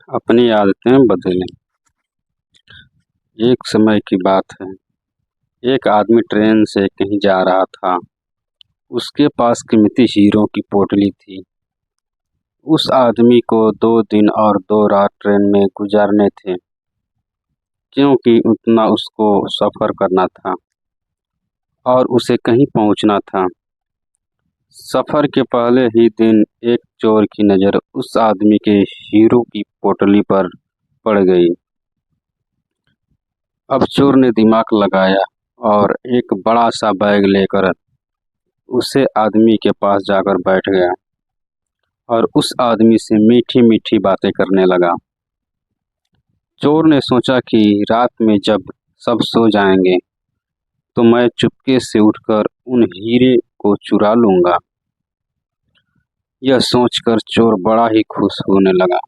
अपनी आदतें बदलें। एक समय की बात है, एक आदमी ट्रेन से कहीं जा रहा था। उसके पास कीमती हीरों की पोटली थी। उस आदमी को 2 दिन और 2 रात ट्रेन में गुजारने थे, क्योंकि उतना उसको सफ़र करना था और उसे कहीं पहुंचना था। सफ़र के पहले ही दिन एक चोर की नज़र उस आदमी के हीरो की पोटली पर पड़ गई। अब चोर ने दिमाग लगाया और एक बड़ा सा बैग लेकर उसे आदमी के पास जाकर बैठ गया और उस आदमी से मीठी मीठी बातें करने लगा। चोर ने सोचा कि रात में जब सब सो जाएंगे तो मैं चुपके से उठकर उन हीरे को चुरा लूँगा। यह सोचकर चोर बड़ा ही खुश होने लगा।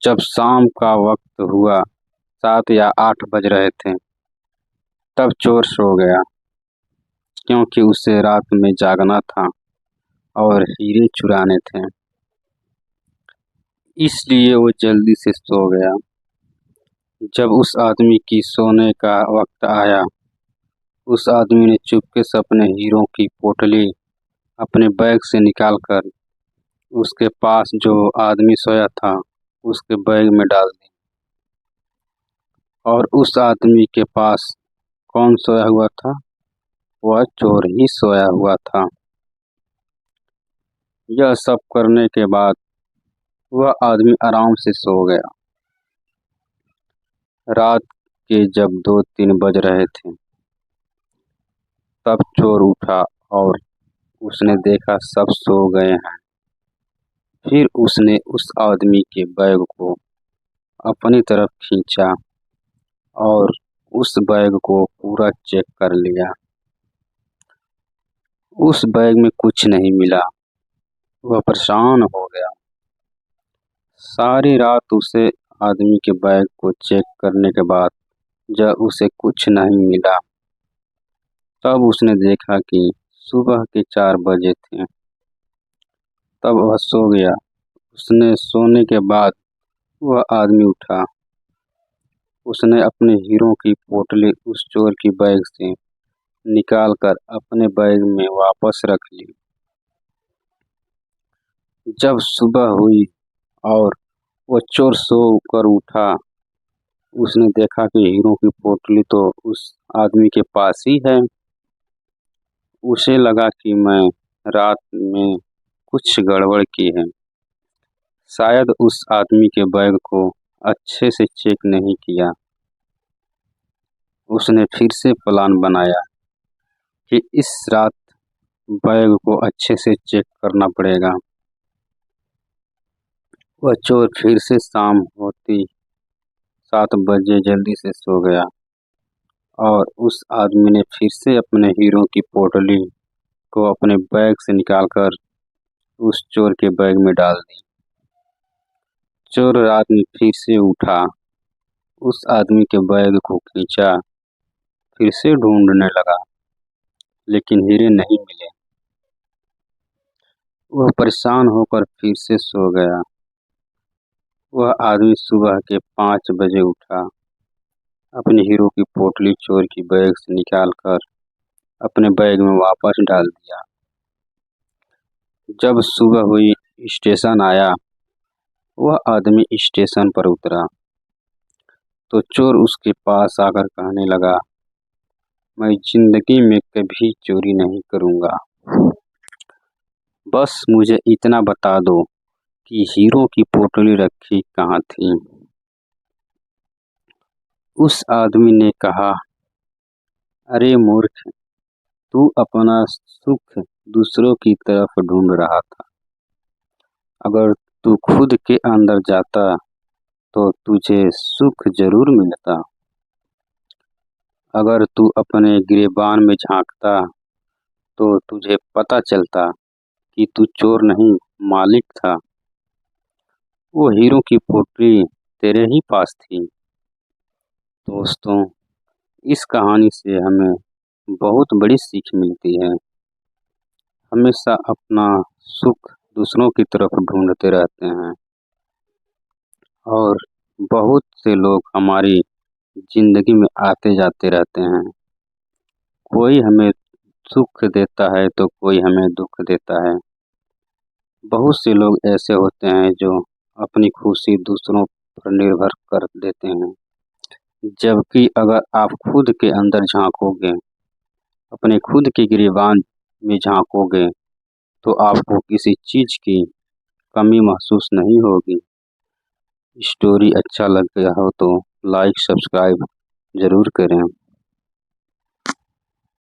जब शाम का वक्त हुआ, 7 या 8 बज रहे थे, तब चोर सो गया, क्योंकि उसे रात में जागना था और हीरे चुराने थे। इसलिए वो जल्दी से सो गया। जब उस आदमी की सोने का वक्त आया, उस आदमी ने चुपके से अपने हीरों की पोटली अपने बैग से निकालकर उसके पास जो आदमी सोया था उसके बैग में डाल दी। और उस आदमी के पास कौन सोया हुआ था? वह चोर ही सोया हुआ था। यह सब करने के बाद वह आदमी आराम से सो गया। रात के जब 2-3 बज रहे थे, तब चोर उठा और उसने देखा सब सो गए हैं। फिर उसने उस आदमी के बैग को अपनी तरफ खींचा और उस बैग को पूरा चेक कर लिया। उस बैग में कुछ नहीं मिला। वह परेशान हो गया। सारी रात उसे आदमी के बैग को चेक करने के बाद जब उसे कुछ नहीं मिला, तब उसने देखा कि सुबह के 4 बजे थे। तब वह सो गया। उसने सोने के बाद वह आदमी उठा। उसने अपने हीरो की पोटली उस चोर की बैग से निकालकर अपने बैग में वापस रख ली। जब सुबह हुई और वह चोर सो कर उठा, उसने देखा कि हीरो की पोटली तो उस आदमी के पास ही है। उसे लगा कि मैं रात में कुछ गड़बड़ की है। शायद उस आदमी के बैग को अच्छे से चेक नहीं किया। उसने फिर से प्लान बनाया कि इस रात बैग को अच्छे से चेक करना पड़ेगा। वह चोर फिर से शाम होती 7 बजे जल्दी से सो गया और उस आदमी ने फिर से अपने हीरो की पोटली को अपने बैग से निकालकर उस चोर के बैग में डाल दी। चोर रात में फिर से उठा, उस आदमी के बैग को खींचा, फिर से ढूंढने लगा, लेकिन हीरे नहीं मिले। वह परेशान होकर फिर से सो गया। वह आदमी सुबह के 5 बजे उठा, अपने हीरो की पोटली चोर की बैग से निकालकर अपने बैग में वापस डाल दिया। जब सुबह हुई, स्टेशन आया। वह आदमी स्टेशन पर उतरा तो चोर उसके पास आकर कहने लगा, मैं जिंदगी में कभी चोरी नहीं करूँगा। बस मुझे इतना बता दो कि हीरो की पोटली रखी कहाँ थी। उस आदमी ने कहा, अरे मूर्ख, तू अपना सुख दूसरों की तरफ ढूंढ रहा था। अगर तू खुद के अंदर जाता तो तुझे सुख जरूर मिलता। अगर तू अपने गिरेबान में झांकता तो तुझे पता चलता कि तू चोर नहीं, मालिक था। वो हीरो की पोटली तेरे ही पास थी। दोस्तों, इस कहानी से हमें बहुत बड़ी सीख मिलती है। हमेशा अपना सुख दूसरों की तरफ ढूंढते रहते हैं। और बहुत से लोग हमारी ज़िंदगी में आते जाते रहते हैं। कोई हमें सुख देता है तो कोई हमें दुःख देता है। बहुत से लोग ऐसे होते हैं जो अपनी खुशी दूसरों पर निर्भर कर देते हैं। जबकि अगर आप खुद के अंदर झाँकोगे, अपने खुद के गिरेबान में झाँकोगे, तो आपको किसी चीज़ की कमी महसूस नहीं होगी। स्टोरी अच्छा लग गया हो तो लाइक सब्सक्राइब ज़रूर करें।